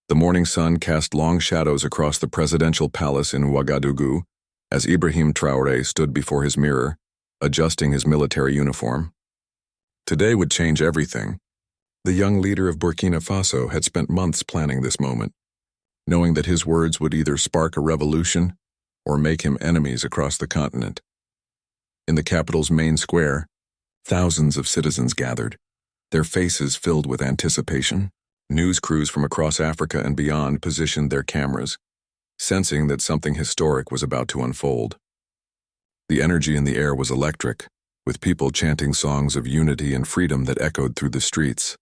The morning sun cast long shadows across the presidential palace in Ouagadougou as Ibrahim Traoré stood before his mirror, adjusting his military uniform. Today would change everything. The young leader of Burkina Faso had spent months planning this moment, knowing that his words would either spark a revolution or make him enemies across the continent. In the capital's main square, thousands of citizens gathered, their faces filled with anticipation. News crews from across Africa and beyond positioned their cameras, sensing that something historic was about to unfold. The energy in the air was electric, with people chanting songs of unity and freedom that echoed through the streets.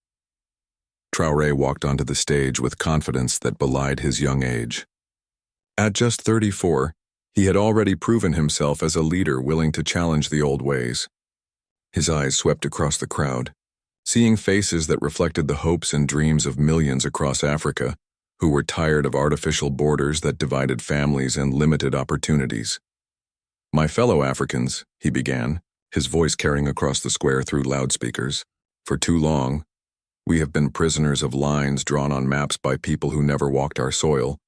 Traoré walked onto the stage with confidence that belied his young age. At just 34, he had already proven himself as a leader willing to challenge the old ways. His eyes swept across the crowd, seeing faces that reflected the hopes and dreams of millions across Africa who were tired of artificial borders that divided families and limited opportunities. "My fellow Africans," he began, his voice carrying across the square through loudspeakers, "for too long, we have been prisoners of lines drawn on maps by people who never walked our soil,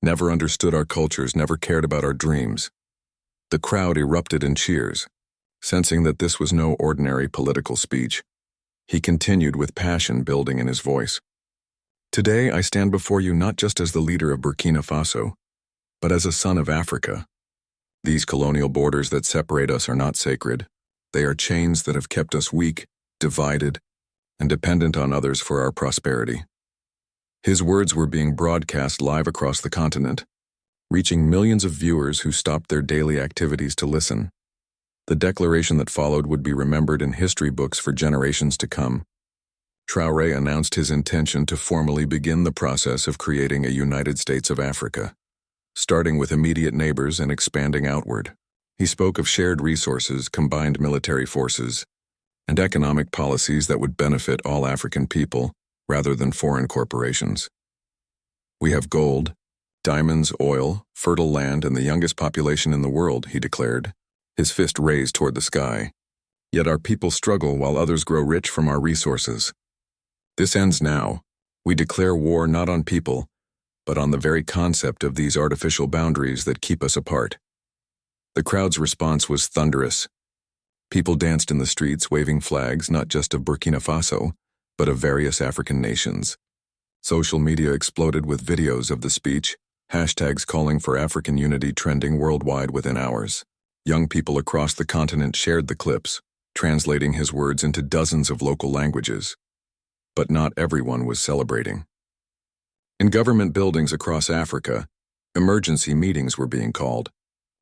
never understood our cultures, never cared about our dreams." The crowd erupted in cheers, sensing that this was no ordinary political speech. He continued with passion building in his voice. "Today I stand before you not just as the leader of Burkina Faso, but as a son of Africa. These colonial borders that separate us are not sacred. They are chains that have kept us weak, divided, and dependent on others for our prosperity." His words were being broadcast live across the continent, reaching millions of viewers who stopped their daily activities to listen. The declaration that followed would be remembered in history books for generations to come. Traoré announced his intention to formally begin the process of creating a United States of Africa, starting with immediate neighbors and expanding outward. He spoke of shared resources, combined military forces, and economic policies that would benefit all African people rather than foreign corporations. "We have gold, diamonds, oil, fertile land, and the youngest population in the world," he declared, his fist raised toward the sky. "Yet our people struggle while others grow rich from our resources. This ends now. We declare war not on people, but on the very concept of these artificial boundaries that keep us apart." The crowd's response was thunderous. People danced in the streets waving flags not just of Burkina Faso, but of various African nations. Social media exploded with videos of the speech, hashtags calling for African unity trending worldwide within hours. Young people across the continent shared the clips, translating his words into dozens of local languages. But not everyone was celebrating. In government buildings across Africa, emergency meetings were being called.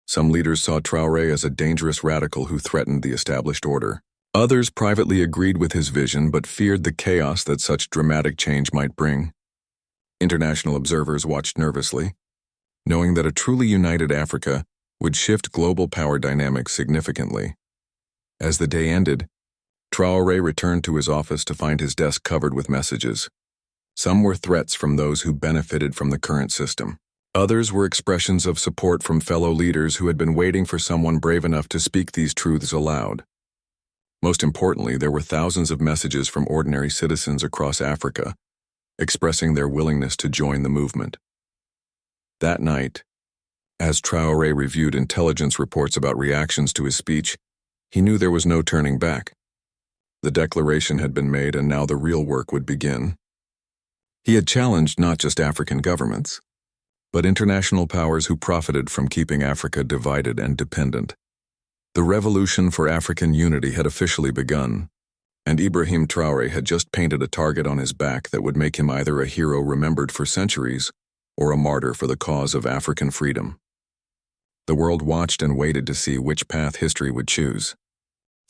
Some leaders saw Traoré as a dangerous radical who threatened the established order. Others privately agreed with his vision but feared the chaos that such dramatic change might bring. International observers watched nervously, knowing that a truly united Africa would shift global power dynamics significantly. As the day ended, Traoré returned to his office to find his desk covered with messages. Some were threats from those who benefited from the current system. Others were expressions of support from fellow leaders who had been waiting for someone brave enough to speak these truths aloud. Most importantly, there were thousands of messages from ordinary citizens across Africa, expressing their willingness to join the movement. That night, as Traoré reviewed intelligence reports about reactions to his speech, he knew there was no turning back. The declaration had been made and now the real work would begin. He had challenged not just African governments, but international powers who profited from keeping Africa divided and dependent. The revolution for African unity had officially begun, and Ibrahim Traoré had just painted a target on his back that would make him either a hero remembered for centuries or a martyr for the cause of African freedom. The world watched and waited to see which path history would choose.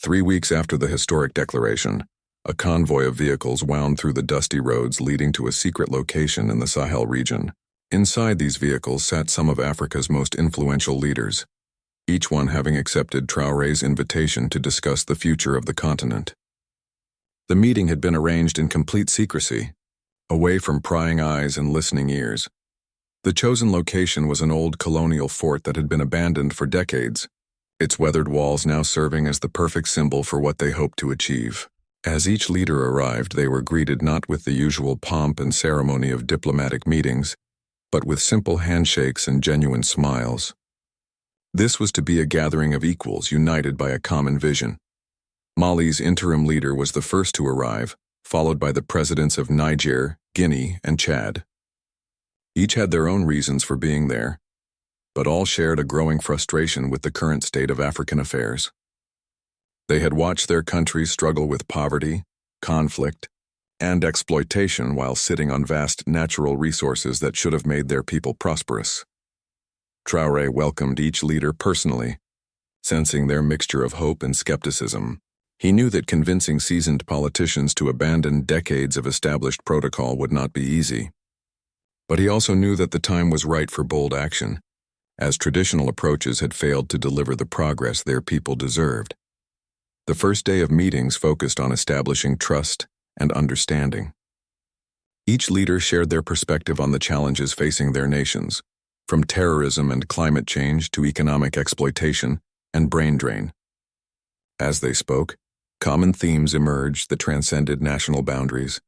3 weeks after the historic declaration, a convoy of vehicles wound through the dusty roads leading to a secret location in the Sahel region. Inside these vehicles sat some of Africa's most influential leaders, each one having accepted Traoré's invitation to discuss the future of the continent. The meeting had been arranged in complete secrecy, away from prying eyes and listening ears. The chosen location was an old colonial fort that had been abandoned for decades, its weathered walls now serving as the perfect symbol for what they hoped to achieve. As each leader arrived, they were greeted not with the usual pomp and ceremony of diplomatic meetings, but with simple handshakes and genuine smiles. This was to be a gathering of equals united by a common vision. Mali's interim leader was the first to arrive, followed by the presidents of Niger, Guinea, and Chad. Each had their own reasons for being there, but all shared a growing frustration with the current state of African affairs. They had watched their countries struggle with poverty, conflict, and exploitation while sitting on vast natural resources that should have made their people prosperous. Traoré welcomed each leader personally, sensing their mixture of hope and skepticism. He knew that convincing seasoned politicians to abandon decades of established protocol would not be easy. But he also knew that the time was right for bold action, as traditional approaches had failed to deliver the progress their people deserved. The first day of meetings focused on establishing trust and understanding. Each leader shared their perspective on the challenges facing their nations, from terrorism and climate change to economic exploitation and brain drain. As they spoke, common themes emerged that transcended national boundaries,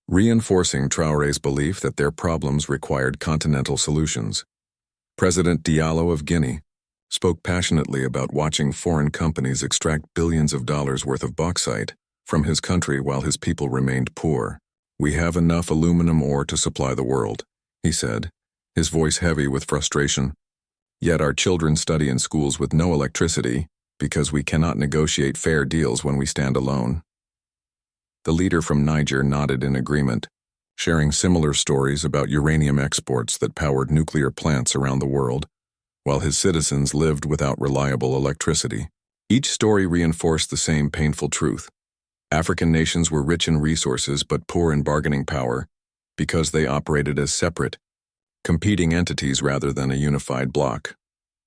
reinforcing Traoré's belief that their problems required continental solutions. President Diallo of Guinea spoke passionately about watching foreign companies extract billions of dollars worth of bauxite from his country while his people remained poor. "We have enough aluminum ore to supply the world," he said, his voice heavy with frustration. "Yet our children study in schools with no electricity because we cannot negotiate fair deals when we stand alone." The leader from Niger nodded in agreement, sharing similar stories about uranium exports that powered nuclear plants around the world, while his citizens lived without reliable electricity. Each story reinforced the same painful truth. African nations were rich in resources but poor in bargaining power because they operated as separate, competing entities rather than a unified bloc.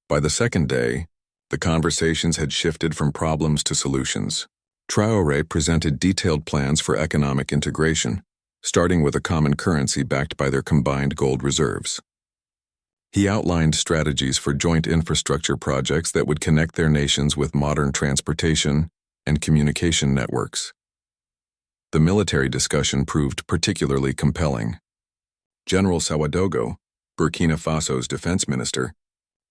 By the second day, the conversations had shifted from problems to solutions. Traoré presented detailed plans for economic integration, starting with a common currency backed by their combined gold reserves. He outlined strategies for joint infrastructure projects that would connect their nations with modern transportation and communication networks. The military discussion proved particularly compelling. General Sawadogo, Burkina Faso's defense minister,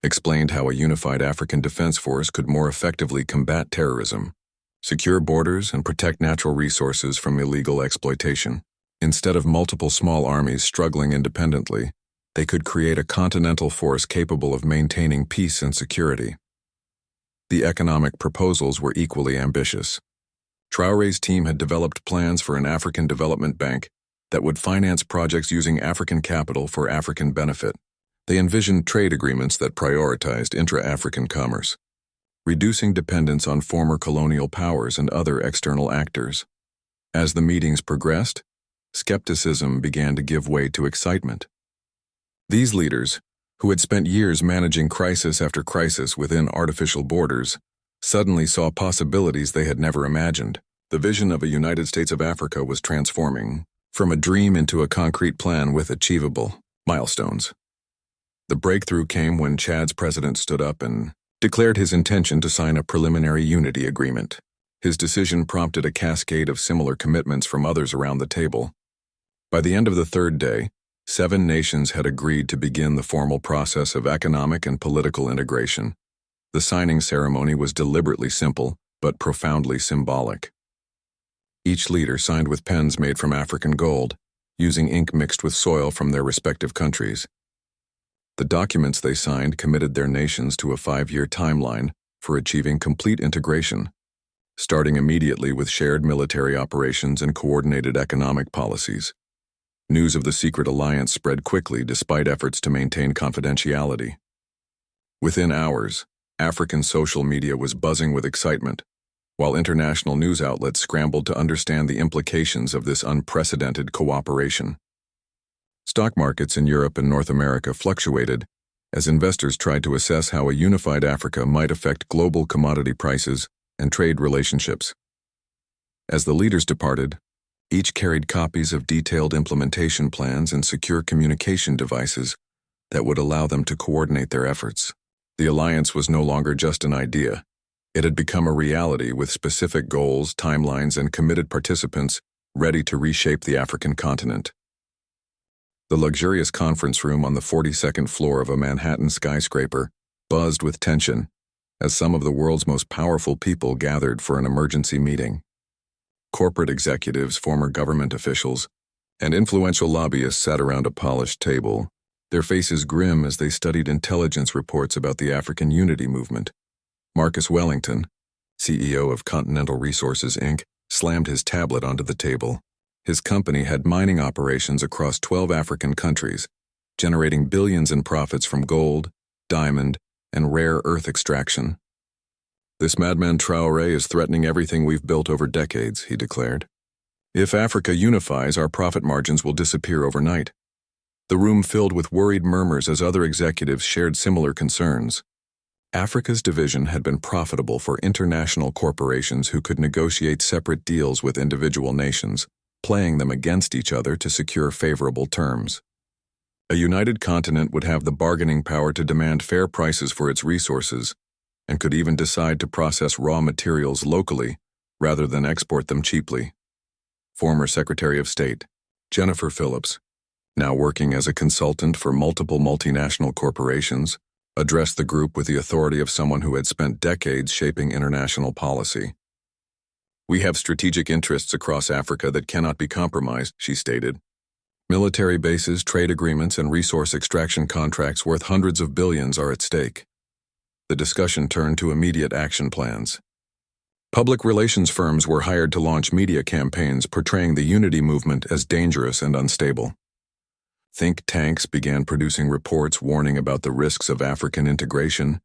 explained how a unified African defense force could more effectively combat terrorism, secure borders, and protect natural resources from illegal exploitation. Instead of multiple small armies struggling independently, they could create a continental force capable of maintaining peace and security. The economic proposals were equally ambitious. Traoré's team had developed plans for an African development bank that would finance projects using African capital for African benefit. They envisioned trade agreements that prioritized intra-African commerce, reducing dependence on former colonial powers and other external actors. As the meetings progressed, skepticism began to give way to excitement. These leaders, who had spent years managing crisis after crisis within artificial borders, suddenly saw possibilities they had never imagined. The vision of a United States of Africa was transforming, from a dream into a concrete plan with achievable milestones. The breakthrough came when Chad's president stood up and declared his intention to sign a preliminary unity agreement. His decision prompted a cascade of similar commitments from others around the table. By the end of the third day, 7 nations had agreed to begin the formal process of economic and political integration. The signing ceremony was deliberately simple, but profoundly symbolic. Each leader signed with pens made from African gold, using ink mixed with soil from their respective countries. The documents they signed committed their nations to a 5-year timeline for achieving complete integration, starting immediately with shared military operations and coordinated economic policies. News of the secret alliance spread quickly despite efforts to maintain confidentiality. Within hours, African social media was buzzing with excitement, while international news outlets scrambled to understand the implications of this unprecedented cooperation. Stock markets in Europe and North America fluctuated as investors tried to assess how a unified Africa might affect global commodity prices and trade relationships. As the leaders departed, each carried copies of detailed implementation plans and secure communication devices that would allow them to coordinate their efforts. The alliance was no longer just an idea. It had become a reality with specific goals, timelines, and committed participants ready to reshape the African continent. The luxurious conference room on the 42nd floor of a Manhattan skyscraper buzzed with tension as some of the world's most powerful people gathered for an emergency meeting. Corporate executives, former government officials, and influential lobbyists sat around a polished table, their faces grim as they studied intelligence reports about the African Unity Movement. Marcus Wellington, CEO of Continental Resources, Inc., slammed his tablet onto the table. His company had mining operations across 12 African countries, generating billions in profits from gold, diamond, and rare earth extraction. "This madman Traoré is threatening everything we've built over decades," he declared. "If Africa unifies, our profit margins will disappear overnight." The room filled with worried murmurs as other executives shared similar concerns. Africa's division had been profitable for international corporations who could negotiate separate deals with individual nations, playing them against each other to secure favorable terms. A united continent would have the bargaining power to demand fair prices for its resources, and could even decide to process raw materials locally rather than export them cheaply. Former Secretary of State Jennifer Phillips, now working as a consultant for multiple multinational corporations, addressed the group with the authority of someone who had spent decades shaping international policy. "We have strategic interests across Africa that cannot be compromised," she stated. "Military bases, trade agreements, and resource extraction contracts worth hundreds of billions are at stake." The discussion turned to immediate action plans. Public relations firms were hired to launch media campaigns portraying the Unity Movement as dangerous and unstable. Think tanks began producing reports warning about the risks of African integration,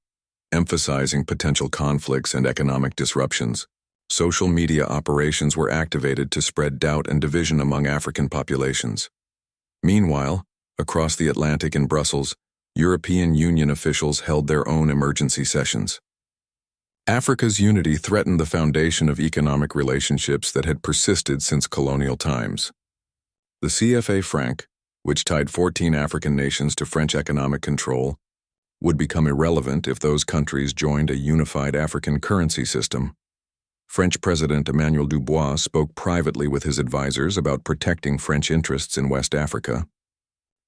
emphasizing potential conflicts and economic disruptions. Social media operations were activated to spread doubt and division among African populations. Meanwhile, across the Atlantic in Brussels, European Union officials held their own emergency sessions. Africa's unity threatened the foundation of economic relationships that had persisted since colonial times. The CFA franc, which tied 14 African nations to French economic control, would become irrelevant if those countries joined a unified African currency system. French President Emmanuel Dubois spoke privately with his advisors about protecting French interests in West Africa.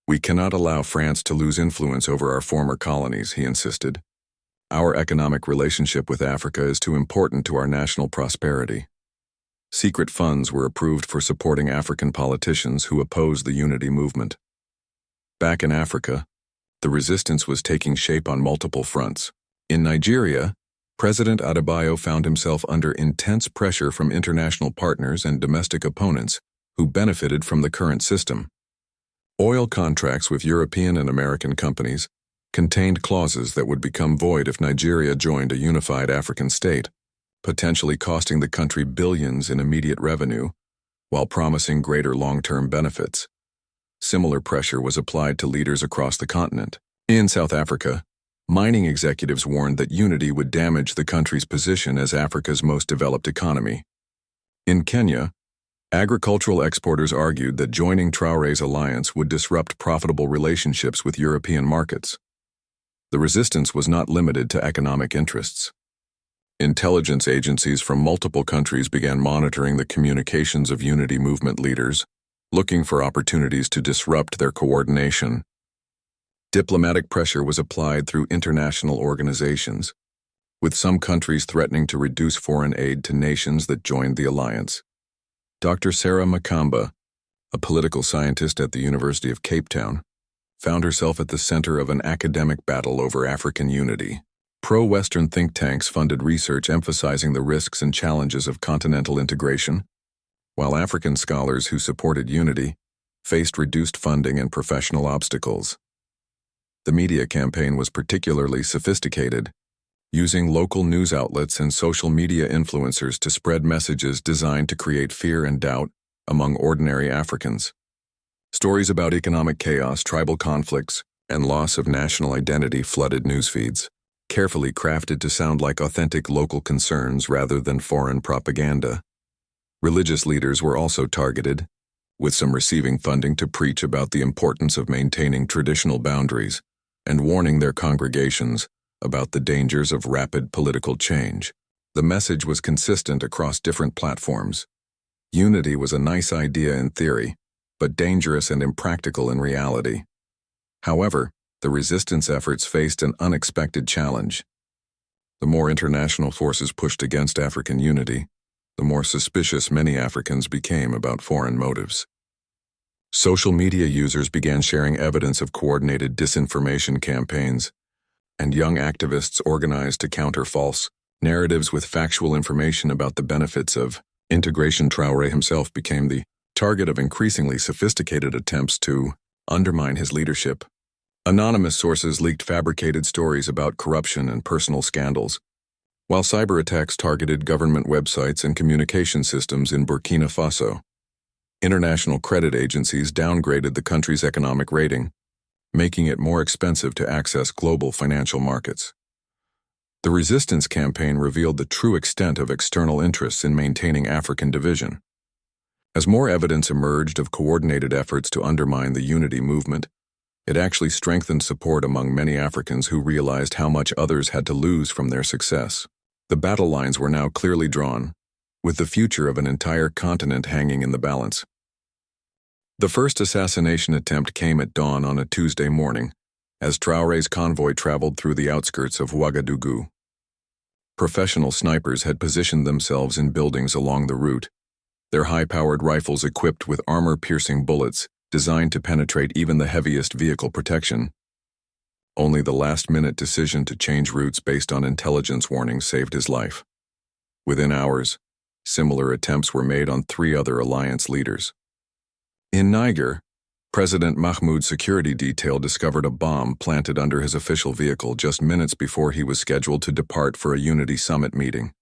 "We cannot allow France to lose influence over our former colonies," he insisted. "Our economic relationship with Africa is too important to our national prosperity." Secret funds were approved for supporting African politicians who opposed the Unity Movement. Back in Africa, the resistance was taking shape on multiple fronts. In Nigeria, President Adebayo found himself under intense pressure from international partners and domestic opponents who benefited from the current system. Oil contracts with European and American companies contained clauses that would become void if Nigeria joined a unified African state, potentially costing the country billions in immediate revenue, while promising greater long-term benefits. Similar pressure was applied to leaders across the continent. In South Africa, mining executives warned that unity would damage the country's position as Africa's most developed economy. In Kenya, agricultural exporters argued that joining Traoré's alliance would disrupt profitable relationships with European markets. The resistance was not limited to economic interests. Intelligence agencies from multiple countries began monitoring the communications of Unity Movement leaders, looking for opportunities to disrupt their coordination. Diplomatic pressure was applied through international organizations, with some countries threatening to reduce foreign aid to nations that joined the alliance. Dr. Sarah Makamba, a political scientist at the University of Cape Town, found herself at the center of an academic battle over African unity. Pro-Western think tanks funded research emphasizing the risks and challenges of continental integration, while African scholars who supported unity faced reduced funding and professional obstacles. The media campaign was particularly sophisticated, using local news outlets and social media influencers to spread messages designed to create fear and doubt among ordinary Africans. Stories about economic chaos, tribal conflicts, and loss of national identity flooded newsfeeds, carefully crafted to sound like authentic local concerns rather than foreign propaganda. Religious leaders were also targeted, with some receiving funding to preach about the importance of maintaining traditional boundaries and warning their congregations about the dangers of rapid political change. The message was consistent across different platforms. Unity was a nice idea in theory, but dangerous and impractical in reality. However, the resistance efforts faced an unexpected challenge. The more international forces pushed against African unity, the more suspicious many Africans became about foreign motives. Social media users began sharing evidence of coordinated disinformation campaigns, and young activists organized to counter false narratives with factual information about the benefits of integration. Traoré himself became the target of increasingly sophisticated attempts to undermine his leadership. Anonymous sources leaked fabricated stories about corruption and personal scandals, while cyber attacks targeted government websites and communication systems in Burkina Faso. International credit agencies downgraded the country's economic rating, making it more expensive to access global financial markets. The resistance campaign revealed the true extent of external interests in maintaining African division. As more evidence emerged of coordinated efforts to undermine the unity movement, it actually strengthened support among many Africans who realized how much others had to lose from their success. The battle lines were now clearly drawn, with the future of an entire continent hanging in the balance. The first assassination attempt came at dawn on a Tuesday morning, as Traoré's convoy traveled through the outskirts of Ouagadougou. Professional snipers had positioned themselves in buildings along the route, their high-powered rifles equipped with armor-piercing bullets designed to penetrate even the heaviest vehicle protection. Only the last-minute decision to change routes based on intelligence warnings saved his life. Within hours, similar attempts were made on 3 other alliance leaders. In Niger, President Mahmoud's security detail discovered a bomb planted under his official vehicle just minutes before he was scheduled to depart for a Unity Summit meeting.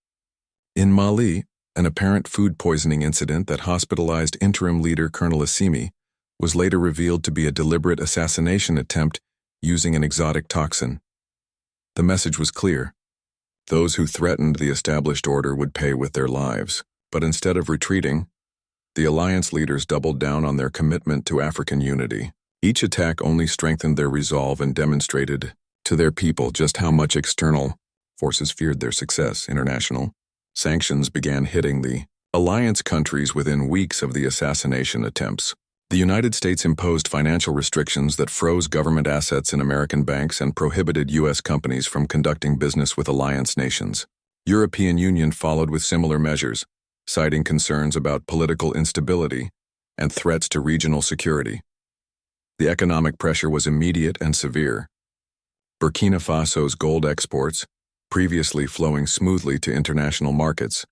In Mali, an apparent food poisoning incident that hospitalized interim leader Colonel Assimi was later revealed to be a deliberate assassination attempt using an exotic toxin. The message was clear. Those who threatened the established order would pay with their lives, but instead of retreating, the alliance leaders doubled down on their commitment to African unity. Each attack only strengthened their resolve and demonstrated to their people just how much external forces feared their success. International sanctions began hitting the alliance countries within weeks of the assassination attempts. The United States imposed financial restrictions that froze government assets in American banks and prohibited U.S. companies from conducting business with alliance nations. European Union followed with similar measures, citing concerns about political instability and threats to regional security. The economic pressure was immediate and severe. Burkina Faso's gold exports, previously flowing smoothly to international markets,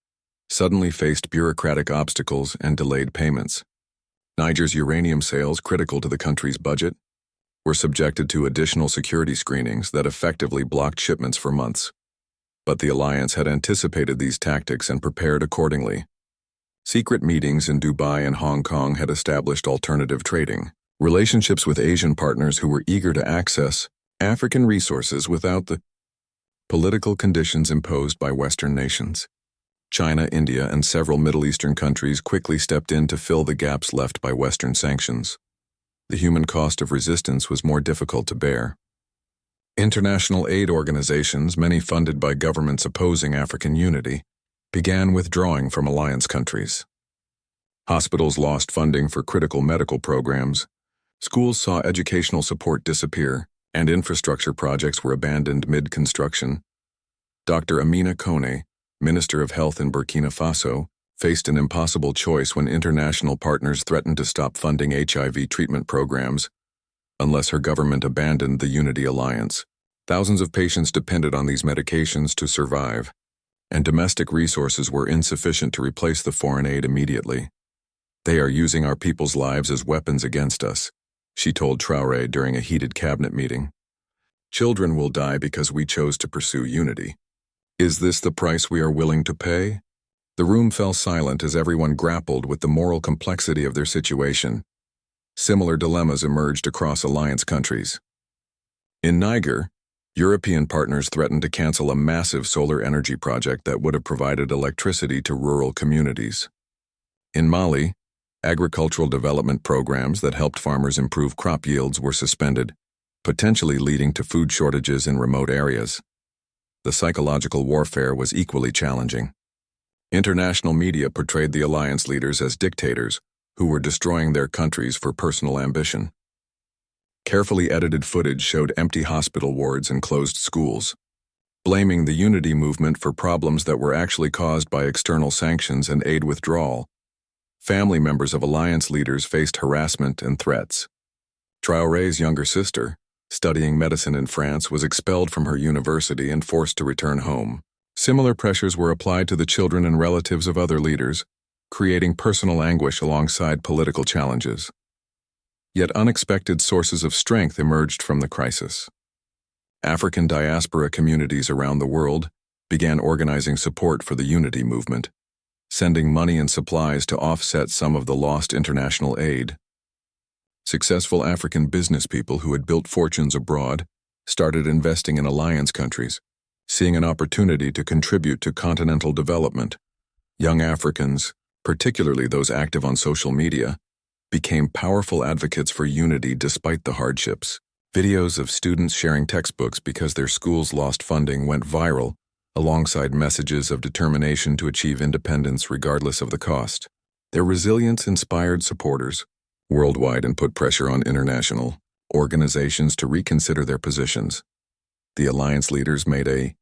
suddenly faced bureaucratic obstacles and delayed payments. Niger's uranium sales, critical to the country's budget, were subjected to additional security screenings that effectively blocked shipments for months. But the alliance had anticipated these tactics and prepared accordingly. Secret meetings in Dubai and Hong Kong had established alternative trading, relationships with Asian partners who were eager to access African resources without the political conditions imposed by Western nations. China, India, and several Middle Eastern countries quickly stepped in to fill the gaps left by Western sanctions. The human cost of resistance was more difficult to bear. International aid organizations, many funded by governments opposing African unity, began withdrawing from alliance countries. Hospitals lost funding for critical medical programs, schools saw educational support disappear, and infrastructure projects were abandoned mid-construction. Dr. Amina Kone, Minister of Health in Burkina Faso, faced an impossible choice when international partners threatened to stop funding HIV treatment programs unless her government abandoned the Unity Alliance. Thousands of patients depended on these medications to survive, and domestic resources were insufficient to replace the foreign aid immediately. "They are using our people's lives as weapons against us," she told Traoré during a heated cabinet meeting. "Children will die because we chose to pursue unity. Is this the price we are willing to pay?" The room fell silent as everyone grappled with the moral complexity of their situation. Similar dilemmas emerged across alliance countries. In Niger, European partners threatened to cancel a massive solar energy project that would have provided electricity to rural communities. In Mali, agricultural development programs that helped farmers improve crop yields were suspended, potentially leading to food shortages in remote areas. The psychological warfare was equally challenging. International media portrayed the alliance leaders as dictators who were destroying their countries for personal ambition. Carefully edited footage showed empty hospital wards and closed schools, blaming the unity movement for problems that were actually caused by external sanctions and aid withdrawal. Family members of alliance leaders faced harassment and threats. Traoré's younger sister, studying medicine in France, was expelled from her university and forced to return home. Similar pressures were applied to the children and relatives of other leaders, creating personal anguish alongside political challenges. Yet unexpected sources of strength emerged from the crisis. African diaspora communities around the world began organizing support for the unity movement, sending money and supplies to offset some of the lost international aid. Successful African business people who had built fortunes abroad started investing in alliance countries, seeing an opportunity to contribute to continental development. Young Africans, particularly those active on social media, became powerful advocates for unity despite the hardships. Videos of students sharing textbooks because their schools lost funding went viral, alongside messages of determination to achieve independence regardless of the cost. Their resilience inspired supporters worldwide and put pressure on international organizations to reconsider their positions. The alliance leaders made a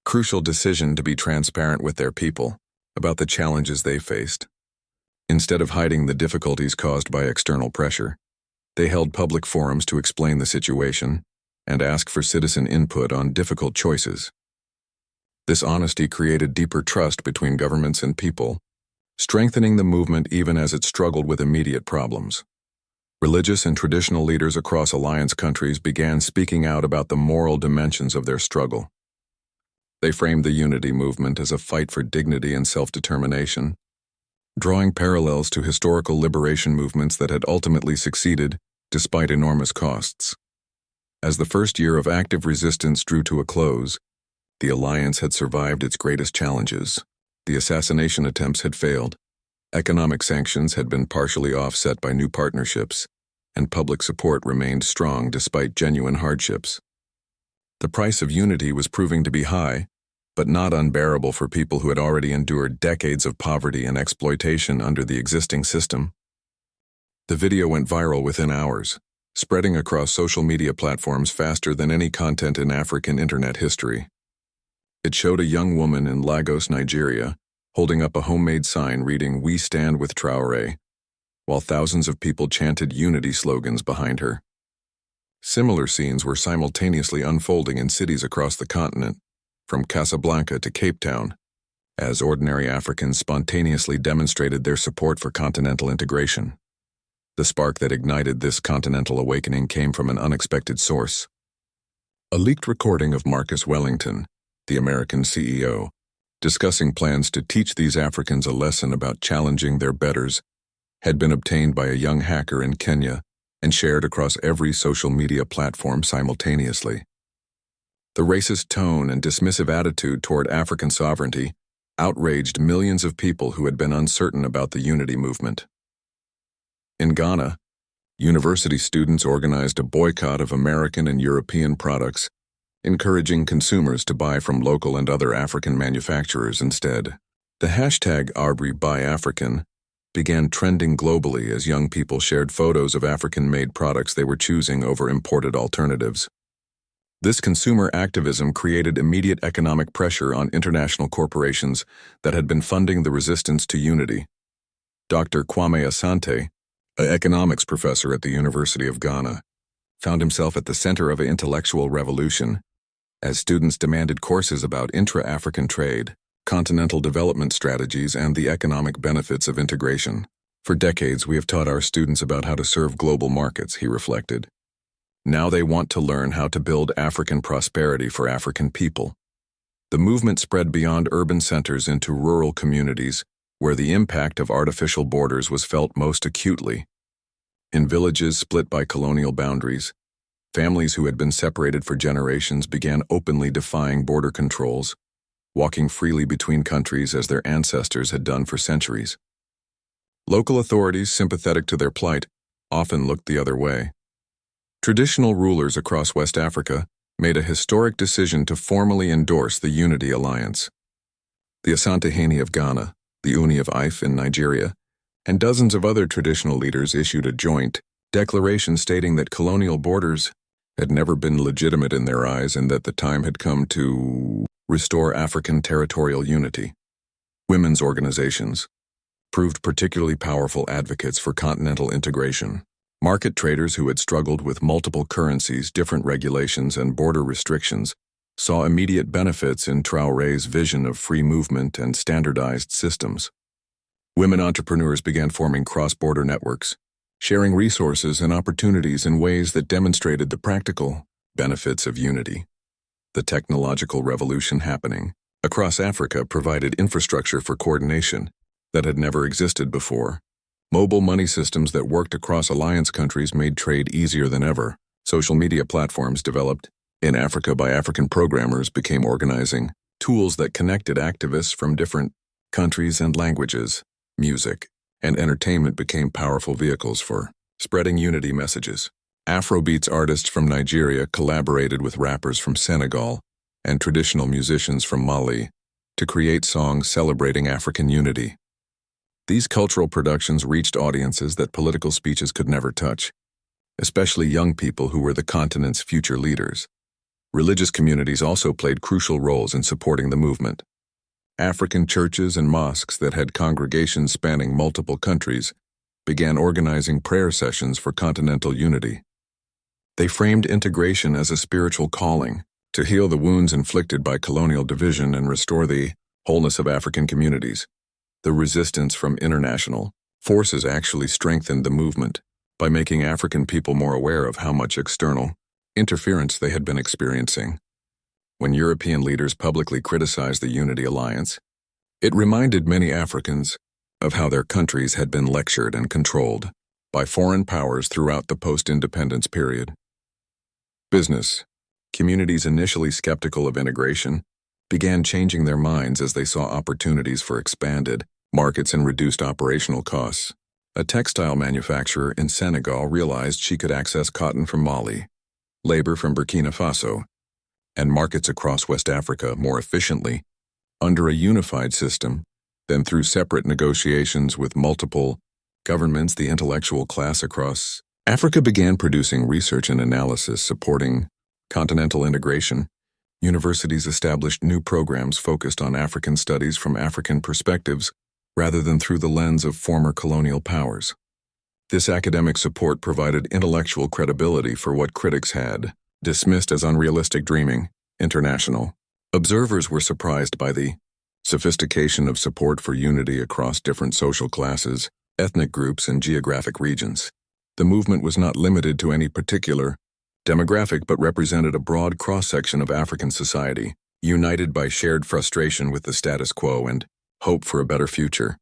crucial decision to be transparent with their people about the challenges they faced. Instead of hiding the difficulties caused by external pressure, they held public forums to explain the situation and ask for citizen input on difficult choices. This honesty created deeper trust between governments and people, strengthening the movement even as it struggled with immediate problems. Religious and traditional leaders across alliance countries began speaking out about the moral dimensions of their struggle. They framed the unity movement as a fight for dignity and self-determination, drawing parallels to historical liberation movements that had ultimately succeeded despite enormous costs. As the first year of active resistance drew to a close, the alliance had survived its greatest challenges. The assassination attempts had failed, economic sanctions had been partially offset by new partnerships, and public support remained strong despite genuine hardships. The price of unity was proving to be high, but not unbearable for people who had already endured decades of poverty and exploitation under the existing system. The video went viral within hours, spreading across social media platforms faster than any content in African internet history. It showed a young woman in Lagos, Nigeria, holding up a homemade sign reading "We Stand with Traoré," while thousands of people chanted unity slogans behind her. Similar scenes were simultaneously unfolding in cities across the continent, from Casablanca to Cape Town, as ordinary Africans spontaneously demonstrated their support for continental integration. The spark that ignited this continental awakening came from an unexpected source. A leaked recording of Marcus Wellington, the American CEO, discussing plans to teach these Africans a lesson about challenging their betters, had been obtained by a young hacker in Kenya and shared across every social media platform simultaneously. The racist tone and dismissive attitude toward African sovereignty outraged millions of people who had been uncertain about the unity movement. In Ghana, university students organized a boycott of American and European products, encouraging consumers to buy from local and other African manufacturers instead. The hashtag #AbreBuyAfrican began trending globally as young people shared photos of African-made products they were choosing over imported alternatives. This consumer activism created immediate economic pressure on international corporations that had been funding the resistance to unity. Dr. Kwame Asante, an economics professor at the University of Ghana, found himself at the center of an intellectual revolution as students demanded courses about intra-African trade, continental development strategies, and the economic benefits of integration. For decades, we have taught our students about how to serve global markets, he reflected. Now they want to learn how to build African prosperity for African people. The movement spread beyond urban centers into rural communities, where the impact of artificial borders was felt most acutely. In villages split by colonial boundaries, families who had been separated for generations began openly defying border controls, walking freely between countries as their ancestors had done for centuries. Local authorities, sympathetic to their plight, often looked the other way. Traditional rulers across West Africa made a historic decision to formally endorse the Unity Alliance. The Asante of Ghana, the Uni of Ife in Nigeria, and dozens of other traditional leaders issued a joint declaration stating that colonial borders had never been legitimate in their eyes and that the time had come to restore African territorial unity. Women's organizations proved particularly powerful advocates for continental integration. Market traders who had struggled with multiple currencies, different regulations, and border restrictions saw immediate benefits in Traoré's vision of free movement and standardized systems. Women entrepreneurs began forming cross-border networks, sharing resources and opportunities in ways that demonstrated the practical benefits of unity. The technological revolution happening across Africa provided infrastructure for coordination that had never existed before. Mobile money systems that worked across alliance countries made trade easier than ever. Social media platforms developed in Africa by African programmers became organizing tools that connected activists from different countries and languages. Music and entertainment became powerful vehicles for spreading unity messages. Afrobeats artists from Nigeria collaborated with rappers from Senegal and traditional musicians from Mali to create songs celebrating African unity. These cultural productions reached audiences that political speeches could never touch, especially young people who were the continent's future leaders. Religious communities also played crucial roles in supporting the movement. African churches and mosques that had congregations spanning multiple countries began organizing prayer sessions for continental unity. They framed integration as a spiritual calling to heal the wounds inflicted by colonial division and restore the wholeness of African communities. The resistance from international forces actually strengthened the movement by making African people more aware of how much external interference they had been experiencing. When European leaders publicly criticized the Unity Alliance, it reminded many Africans of how their countries had been lectured and controlled by foreign powers throughout the post-independence period. Business communities initially skeptical of integration began changing their minds as they saw opportunities for expanded markets and reduced operational costs. A textile manufacturer in Senegal realized she could access cotton from Mali, labor from Burkina Faso, and markets across West Africa more efficiently under a unified system than through separate negotiations with multiple governments. The intellectual class across Africa began producing research and analysis supporting continental integration. Universities established new programs focused on African studies from African perspectives rather than through the lens of former colonial powers. This academic support provided intellectual credibility for what critics had dismissed as unrealistic dreaming. International observers were surprised by the sophistication of support for unity across different social classes, ethnic groups, and geographic regions. The movement was not limited to any particular demographic but represented a broad cross-section of African society, united by shared frustration with the status quo and hope for a better future.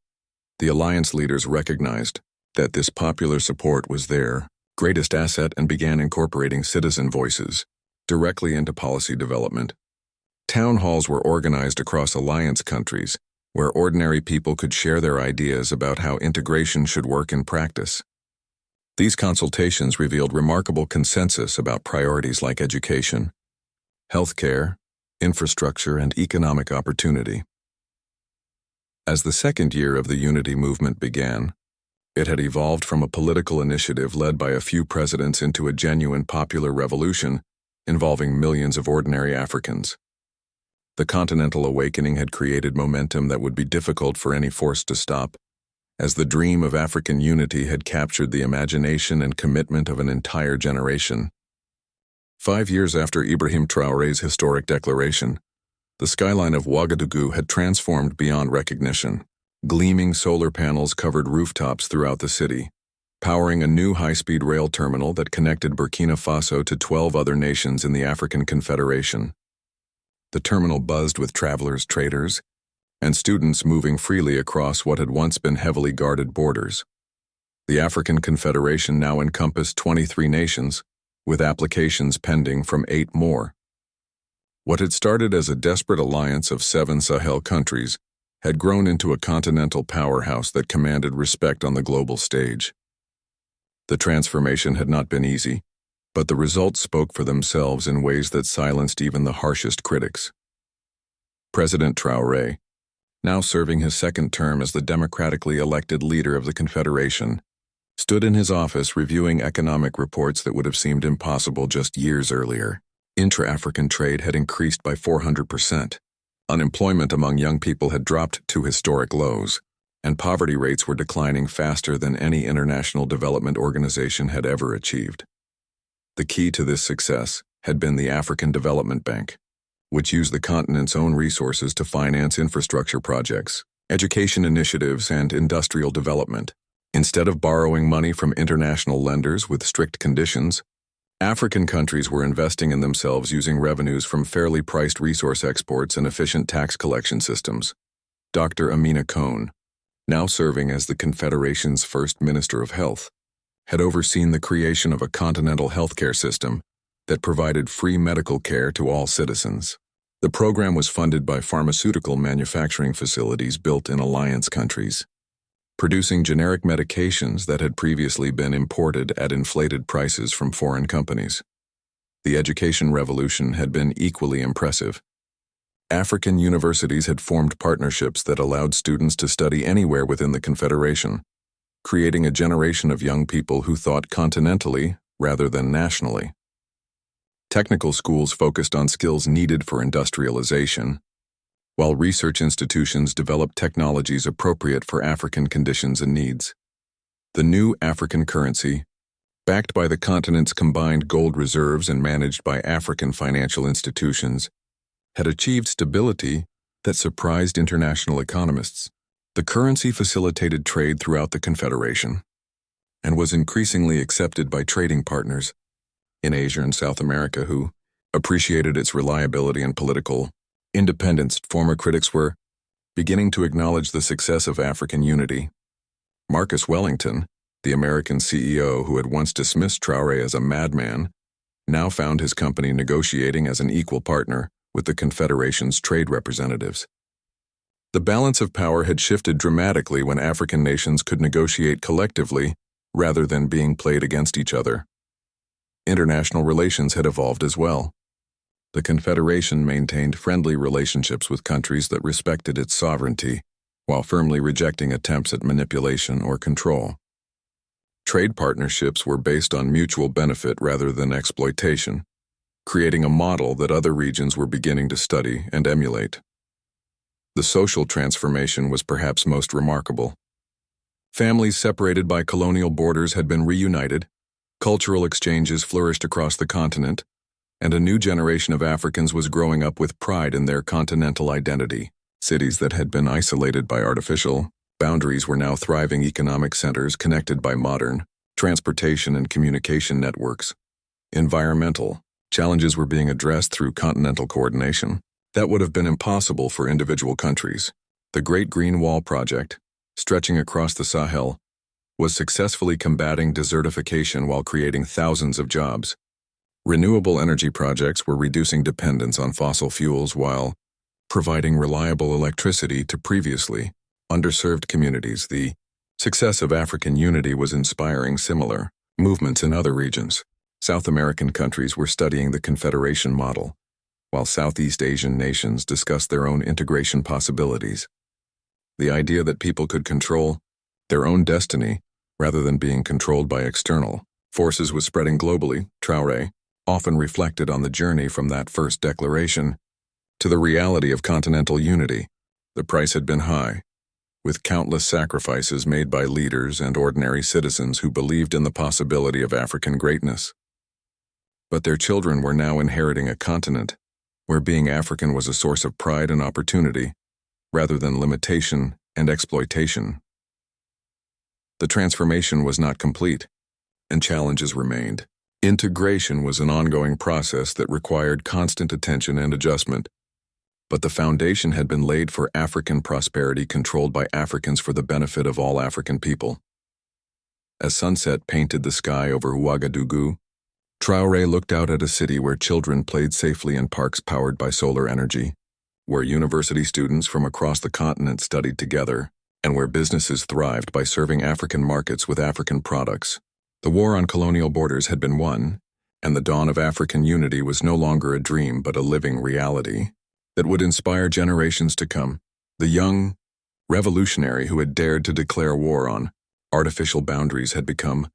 The alliance leaders recognized that this popular support was their greatest asset and began incorporating citizen voices directly into policy development. Town halls were organized across alliance countries, where ordinary people could share their ideas about how integration should work in practice. These consultations revealed remarkable consensus about priorities like education, healthcare, infrastructure, and economic opportunity. As the second year of the Unity movement began, it had evolved from a political initiative led by a few presidents into a genuine popular revolution involving millions of ordinary Africans. The Continental Awakening had created momentum that would be difficult for any force to stop, as the dream of African unity had captured the imagination and commitment of an entire generation. 5 years after Ibrahim Traoré's historic declaration, the skyline of Ouagadougou had transformed beyond recognition. Gleaming solar panels covered rooftops throughout the city, powering a new high-speed rail terminal that connected Burkina Faso to 12 other nations in the African Confederation. The terminal buzzed with travelers, traders, and students moving freely across what had once been heavily guarded borders. The African Confederation now encompassed 23 nations, with applications pending from 8 more. What had started as a desperate alliance of 7 Sahel countries had grown into a continental powerhouse that commanded respect on the global stage. The transformation had not been easy, But the results spoke for themselves in ways that silenced even the harshest critics. President Traoré, now serving his second term as the democratically elected leader of the Confederation, stood in his office reviewing economic reports that would have seemed impossible just years earlier. Intra-African trade had increased by 400%. Unemployment among young people had dropped to historic lows, and poverty rates were declining faster than any international development organization had ever achieved. The key to this success had been the African Development Bank, which used the continent's own resources to finance infrastructure projects, education initiatives, and industrial development. Instead of borrowing money from international lenders with strict conditions, African countries were investing in themselves using revenues from fairly priced resource exports and efficient tax collection systems. Dr. Amina Cohn, now serving as the Confederation's first Minister of Health, had overseen the creation of a continental healthcare system that provided free medical care to all citizens. The program was funded by pharmaceutical manufacturing facilities built in alliance countries, producing generic medications that had previously been imported at inflated prices from foreign companies. The education revolution had been equally impressive. African universities had formed partnerships that allowed students to study anywhere within the Confederation, creating a generation of young people who thought continentally rather than nationally. Technical schools focused on skills needed for industrialization, while research institutions developed technologies appropriate for African conditions and needs. The new African currency, backed by the continent's combined gold reserves and managed by African financial institutions, had achieved stability that surprised international economists. The currency facilitated trade throughout the Confederation and was increasingly accepted by trading partners in Asia and South America who appreciated its reliability and political independence. Former critics were beginning to acknowledge the success of African unity. Marcus Wellington, the American CEO who had once dismissed Traoré as a madman, now found his company negotiating as an equal partner with the Confederation's trade representatives. The balance of power had shifted dramatically when African nations could negotiate collectively rather than being played against each other. International relations had evolved as well. The Confederation maintained friendly relationships with countries that respected its sovereignty, while firmly rejecting attempts at manipulation or control. Trade partnerships were based on mutual benefit rather than exploitation, creating a model that other regions were beginning to study and emulate. The social transformation was perhaps most remarkable. Families separated by colonial borders had been reunited, cultural exchanges flourished across the continent, and a new generation of Africans was growing up with pride in their continental identity. Cities that had been isolated by artificial boundaries were now thriving economic centers connected by modern transportation and communication networks. Environmental challenges were being addressed through continental coordination that would have been impossible for individual countries. The Great Green Wall project, stretching across the Sahel, was successfully combating desertification while creating thousands of jobs. Renewable energy projects were reducing dependence on fossil fuels while providing reliable electricity to previously underserved communities. The success of African unity was inspiring similar movements in other regions. South American countries were studying the Confederation model, while Southeast Asian nations discussed their own integration possibilities. The idea that people could control their own destiny rather than being controlled by external forces was spreading globally. Traoré often reflected on the journey from that first declaration to the reality of continental unity. The price had been high, with countless sacrifices made by leaders and ordinary citizens who believed in the possibility of African greatness. But their children were now inheriting a continent where being African was a source of pride and opportunity, rather than limitation and exploitation. The transformation was not complete, and challenges remained. Integration was an ongoing process that required constant attention and adjustment, but the foundation had been laid for African prosperity controlled by Africans for the benefit of all African people. As sunset painted the sky over Ouagadougou, Traoré looked out at a city where children played safely in parks powered by solar energy, where university students from across the continent studied together, and where businesses thrived by serving African markets with African products. The war on colonial borders had been won, and the dawn of African unity was no longer a dream but a living reality that would inspire generations to come. The young revolutionary who had dared to declare war on artificial boundaries had become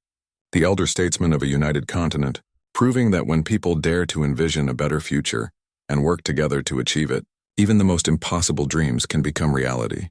the elder statesman of a united continent, proving that when people dare to envision a better future and work together to achieve it, even the most impossible dreams can become reality.